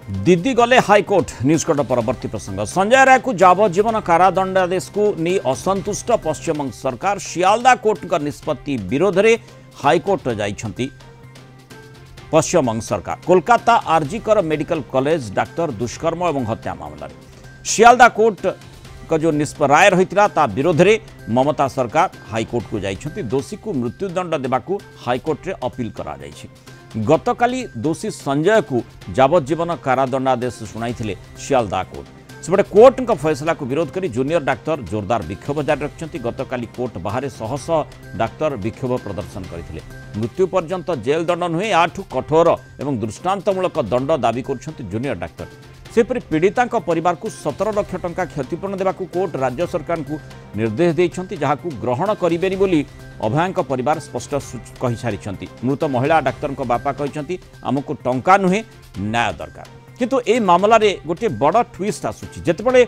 दीदी गले हाईकोर्ट न्यूजकोट परवर्ती प्रसंग संजय राय को यावज्जीवन कारादंडादेश को नहीं असंतुष्ट पश्चिमबंग सरकार शियालदा कोर्ट निष्पत्ति विरोध में हाईकोर्ट जाइछंती पश्चिमबंग सरकार Kolkata RG Kar medical college doctor दुष्कर्म और हत्या मामला शियालदा कोर्ट का जो राय रही विरोध में ममता सरकार हाईकोर्ट को जाइछंती दोषी को मृत्युदंड देवाकू हाईकोर्ट रे अपील करा जाइछि। गतकाली दोषी संजय को यावज्जीवन कारादंडादेश शुणाई शियालदा कोर्ट सेपटे कोर्ट का फैसला को विरोध कर जूनियर डाक्तर जोरदार विक्षोभ जारी रखिंट गतकाली कोर्ट बाहर शह शह डाक्तर विक्षोभ प्रदर्शन करते मृत्यु पर्यंत जेल दंड नुहे याठू कठोर और दृष्टांतमूलक दंड दाबी कर जूनियर डाक्तर सेपरी पीड़िता परिवार को 17 लाख टंका क्षतिपूरण देवाक कोर्ट राज्य सरकार को निर्देश देइछंती जहाकू ग्रहण करिबेनी बोली अभयांक परिवार स्पष्ट कहि सारिछंती। मृत महिला डाक्तर बापा कहिछंती आमको टंका नुहे न्याय दरकार किंतु ए मामला रे गोटे बड़ ट्विस्ट आसुची जेतेबेले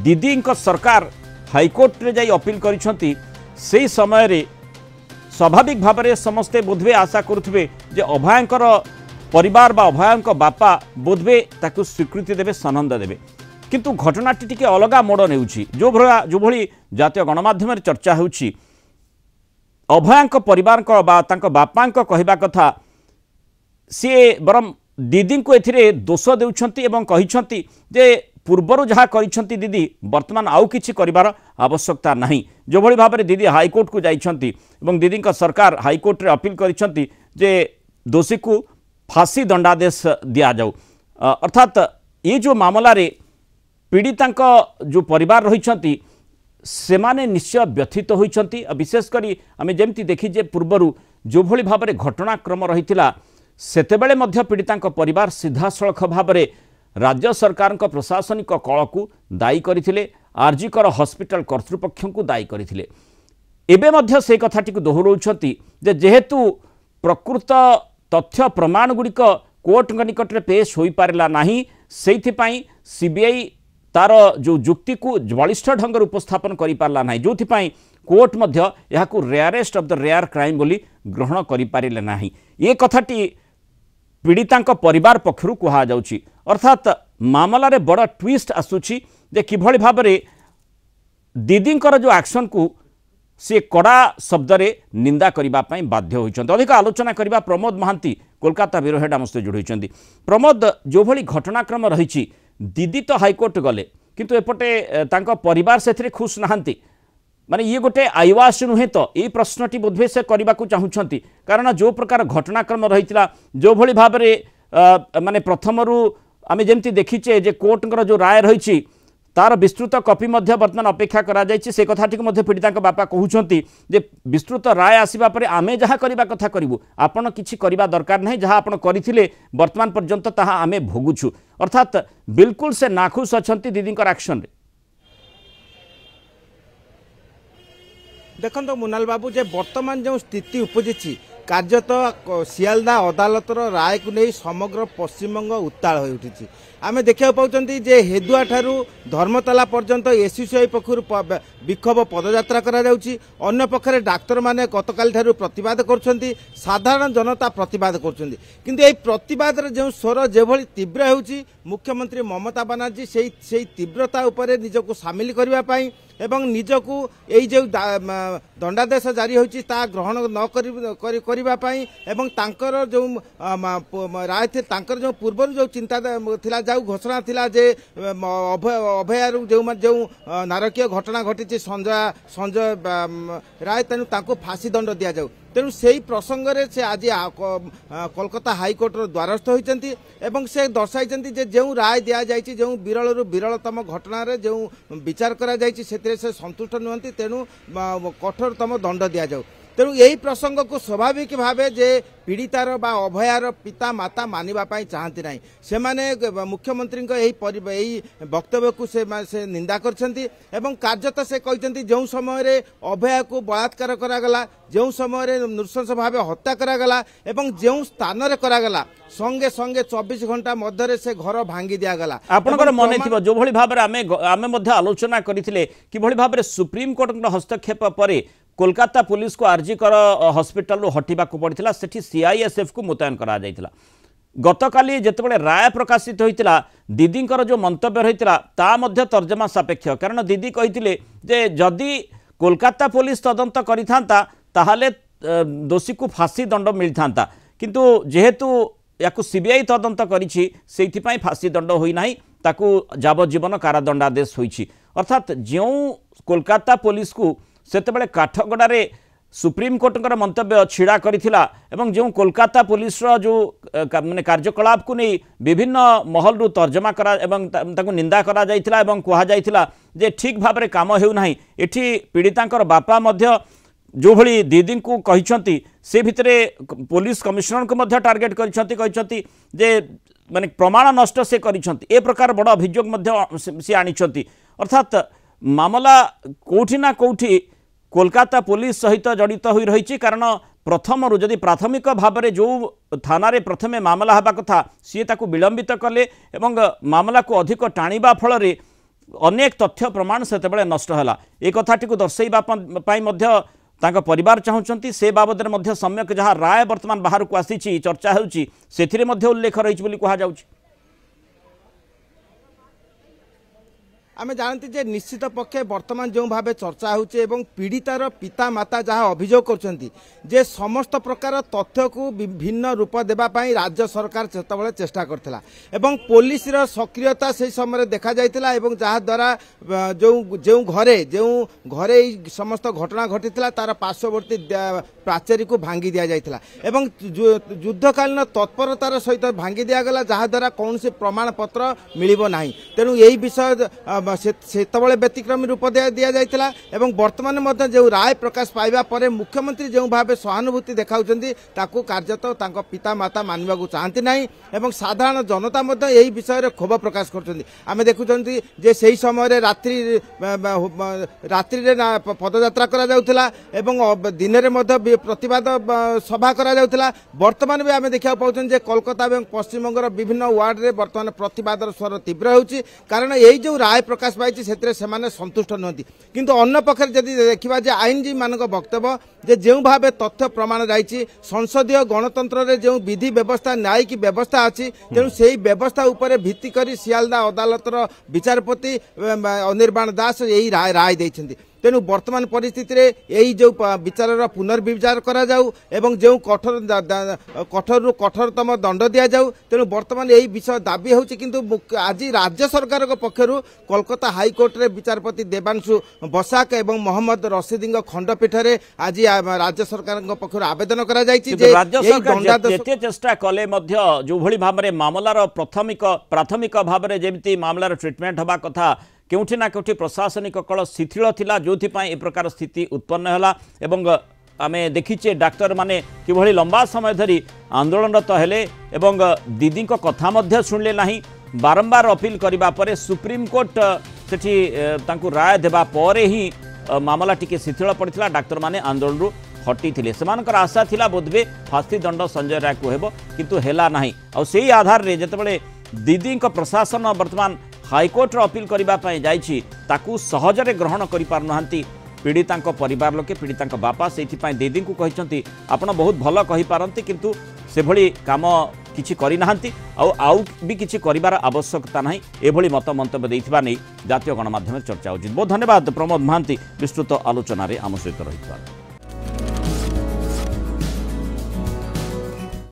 दीदी सरकार हाईकोर्ट रे जाई अपील करिछंती सेही समय रे स्वाभाविक भाव में समस्ते बोधवे आशा करुथिबे जे अभयांकर परिवार बा अभयांक बापा बोधवे ताकू स्वीकृति देवे सनंद देवे किंतु घटनाटी टिके अलगा मोड़ नेउछि जो भली जातीय गणमाध्यम चर्चा होउछि अभयांक परिवार बा तांको बापांक कहबा कथा सी बरम दीदी को एथिरे दोष देउछंती एवं कहिछंती जे पूर्वरु जहा करिछंती दीदी वर्तमान आउ किछि करिवार आवश्यकता नहीं जो भली भाबरे दीदी हाईकोर्ट को जाइछंती एवं दीदी सरकार हाईकोर्ट रे अपील करिछंती जे दोषी को फांसी दंडादेश दिया जाऊ अर्थात ये जो मामला रे पीड़िता जो परिवार रही सेमाने निश्चय व्यथित होइछंती विशेषकर आम जमती देखी जे पूर्वरु जो भली भाव में घटनाक्रम रही सेतेबेले मध्य पीड़िता परिवार सीधासलख भाव में राज्य सरकार प्रशासनिक कल को दायी करथिले आरजीकर हॉस्पिटल कर्तृपक्ष को दायी करथिले एबे मध्य से कथाटी को दोहराउछंती जे जेहेतु प्रकृत तथ्य प्रमाण गुड़िक कोर्ट निकट में पेश हो पारा ना से सीबीआई तार जो जुक्ति को बलिष्ठ ढंग उपस्थापन कर पारा ना जो कोर्ट मध्य यहाँ rarest of the rare crime बोली ग्रहण कर ना ये कथाटी पीड़िता परिवार पक्षर कह जाउछि अर्थात मामला रे बड़ ट्विस्ट आसुछि जे किभली भाव में दीदींकर जो एक्शन को से कड़ा शब्द रे निंदा करने बाध्य होइछन्ति। अधिक आलोचना करबा प्रमोद महांती कोलकाता ब्यूरो हेड आमसे जोड़िछन्ति। प्रमोद जो भली घटनाक्रम रही दीदी तो हाईकोर्ट गले किंतु एपटे तांको परिवार से खुश नहांती माने ये गोटे आईवास नुहे तो ये प्रश्नटी बोधवे से करने को चाहूँगी कारण जो प्रकार घटनाक्रम रही जो भली भाव में माने प्रथमरु आम जमती देखीचे जे कोर्ट जो राय रही तार विस्तृत कॉपी वर्तमान अपेक्षा करा जायछि से कथाटी को पीड़िता बापा कहउछंती जे विस्तृत राय आसीबा परे आमे जहाँ करबा कथा करिवु आपण किछि करबा दरकार नहीं जहाँ आपण करिथिले वर्तमान पर्यंत ताहा आमे भोगुछु अर्थात बिल्कुल से नाखुश अछंती दीदींकर एक्शन रे। देखो मुनाल बाबू जे वर्तमान जो स्थिति उपजी कार्यत सियालदा अदालतर राय को नहीं समग्र पश्चिमबंग उत्ताल हो उठी आम देखा पाँच जे हेदुआ ठारू धर्मतला पर्यंत एसयूसीआई पक्षर विक्षोभ पदयात्रा अन्य पक्षरे डाक्तर माने गतकाली ठारू प्रतिवाद कर साधारण जनता प्रतिवाद कर प्रतिवाद जो स्वर जो तीव्र होउछि मुख्यमंत्री ममता बनर्जी से तीव्रता उपरे निजको सामिल करने एवं निजको यही जो दंडादेश जारी होती ग्रहण न करने एवं तांकर जो राय थे तांकर जो पूर्व जो चिंता थिला जो घोषणा थिला जे अभयारू जो नारकीय घटना घटी संजय राय तेणु तांको फांसी दंड दि जाऊ तेणु से प्रसंग में से आज कोलकाता हाईकोर्टर द्वारस्थ होती से दर्शाई जो राय दि जाए जो विरल विरलतम घटना जो विचार करा से संतुष्ट नुहति तेणु कठोरतम दंड दि जाऊ तेणु यही प्रसंग को स्वाभाविक भाव जे पीड़ितार बा अभयार पिता माता मानिबा चाहती ना से माने मुख्यमंत्री यही वक्तव्य को से निंदा करछंती एवं कार्यत से कहते जो समय अभया को बलात्कार करागला जो समय नृशंस भाव हत्या करागला एवं जो स्थान रे करागला संगे संगे 24 घंटा मध्य से घर भांगी दिगला आपनकर मन थी जो भली भाव आमे मध्य आलोचना करथिले कि भली भाव सुप्रीम कोर्ट हस्तक्षेप परे कोलकाता पुलिस को आरजीकर हॉस्पिटल हटिबा को पड़ता सेठी सीआईएसएफ को मुतयन करा जायतिला गतकाली जितेबाला राय प्रकाशित होता दीदींकर जो मंतव्य रही ता मध्य तर्जमा सापेक्ष कारण दीदी कही जे जदि कोलकाता पुलिस तदंत करिथांता ताहाले दोषी को फांसी दंड मिलता किंतु जेहेतु या सीबीआई तदंत करिछि सेइथिपाई फांसी दंड होई नाही ताकू जावजीवन कारादंडादेश होईछि अर्थात जो कोलकाता पुलिस को सेतेबेले काठगड़ारे सुप्रीम कोर्ट मंतव्य छिड़ा करिथिला एवं जो कोलकाता पुलिस जो माने कार्यकलाप को नहीं विभिन्न महल रु तर्जमा करा एवं ताकू निंदा करा जाइथिला एवं कहा जाइथिला जे ठीक भाव में काम हेउ नाही एठी पीड़ितांकर बापा मध्य जो भली दीदी को कहिसंती से भितरे पुलिस कमिश्नर को मध्य टार्गेट करिसंती जे माने प्रमाण नष्ट से करिसंती ए प्रकार बड़ अभियोग मध्य से आनिसंती अर्थात मामला कोठी ना कोठी कोलकाता पुलिस सहित जड़ित हो रही कारण प्रथम जदि प्राथमिक भाव में जो थाना रे प्रथमे मामला हवा कथा सी ताकू विलंबित कले एवं मामला को अधिक टाणिबा फल रे अनेक तथ्य प्रमाण सेतेबेले नष्ट हला ए कथाटी को दर्शाइबा पई मध्य तांका परिवार चाहूँगी से बाबद में सम्यक जहाँ राय वर्तमान बाहर को आसी चर्चा होउछि सेथिरे मध्य उल्लेख रही बोली कहा जाउछि। आमे जानते जे निश्चित पक्षे वर्तमान जो भाव चर्चा होउछि एवं पीड़ितार पिता माता जहाँ अभियोग करछंती जे समस्त प्रकार तथ्य को विभिन्न रूप देबा पई राज्य सरकार सेतबेले चेष्टा करथिला एवं पुलिस रो सक्रियता से समय देखा जाइतिला एवं जहाँ द्वारा जो घरे समस्त घटना घटीथिला तार पार्श्ववर्ती प्राचेरी को भांगी दिया जाइतिला एवं युद्धकालीन तत्परतार सहित भांगी दिया गला जहाँ द्वारा कौन से प्रमाण पत्र मिलिबो नाही तेणु यही विषय सेतबेले व्यतिक्रमी रूप दिया जाइतिला एवं वर्तमान मध्य जो राय प्रकाश पाइबा परे मुख्यमंत्री जो भाव सहानुभूति देखाउछंती ताकू कार्यत तांको पिता माता मानिबाकू चाहंती नाही एवं साधारण जनता मध्य यही विषय रे क्षोभ प्रकाश करछंती आमे देखुछंती जे सेही समय रे रात्रि रे पदयात्रा करा जाउतिला एवं दिन रे मध्य प्रतिवाद सभा करा जाउतिला वर्तमान भी आमे देखा पाउछन जे कोलकाता एवं पश्चिम बंगर विभिन्न वार्ड रे वर्तमान प्रतिवादर स्वर तीव्र होउची कारण एई जो राय प्रकाश पाई से संतुष्ट नुहति किंतु अन्य पक्षर जदि देखा जे आईनजीवी मान वक्तव्य जे जो भाव तथ्य प्रमाण रही संसदीय गणतंत्र रे जो विधि व्यवस्था न्यायिक व्यवस्था अच्छी तेणु से व्यवस्था उपर भित्ति कर सियालदा अदालतर विचारपति अनिर्बाण दास यही राय देइछन्ति तेणु वर्तमान परिस्थिति रे यही जो विचार पुनर्विचार करा जाऊ एवं जो कठोर कठोरतम दंड दि जाऊ तेणु वर्तमान यही विषय दाबी होउछि किंतु आज राज्य सरकार पक्षर कोलकाता हाईकोर्ट रे विचारपति देवांशु बसाक एवं मोहम्मद रशीदी खंडपीठ रे आज राज्य सरकार पक्षर आवेदन करा जायछि जे राज्य सरकार जेते चेष्टा कले मध्य जो भली भाव में मामलार प्राथमिक भाव में जेमिति मामलार ट्रीटमेंट हवा कथा केउठी ना केउठी प्रशासनिक कल शिथिल थिला जोथि पई ए प्रकार स्थिति उत्पन्न होला एवं आमे देखिचे डाक्टर माने किभली लंबा समय धरी आंदोलनरत हेले एवं दीदी को कथा मध्य सुनले नाही बारंबार अपील करिबा परे सुप्रीम कोर्ट सेठी तांकु राय देबा परे ही मामला टिके शिथिल पड़िथिला डाक्टर माने आंदोलन रु हटी थिले सेमानकर आशा थिला बोधबे फांसी दंड संजय राय को हेबो किंतु हेला नाही आ सेही आधार रे जतबेले दीदी को प्रशासन वर्तमान हाईकोर्ट अपील करने जाइछि ताकू सहजरे ग्रहण करि पारनांती पीड़िता परिवार लोके पीड़िता बापा से दीदी को कहते आपण बहुत भल कहि पारंती किंतु से भली काम किछि करि नाहंती आउ भी किछि करिवार आवश्यकता नाही एभली मत मंतव्य देइथिबा नै जातीय गणमाध्यम चर्चा होछि। बहुत धन्यवाद प्रमोद महांती विस्तृत आलोचना रे आम सहित रहिथिबा।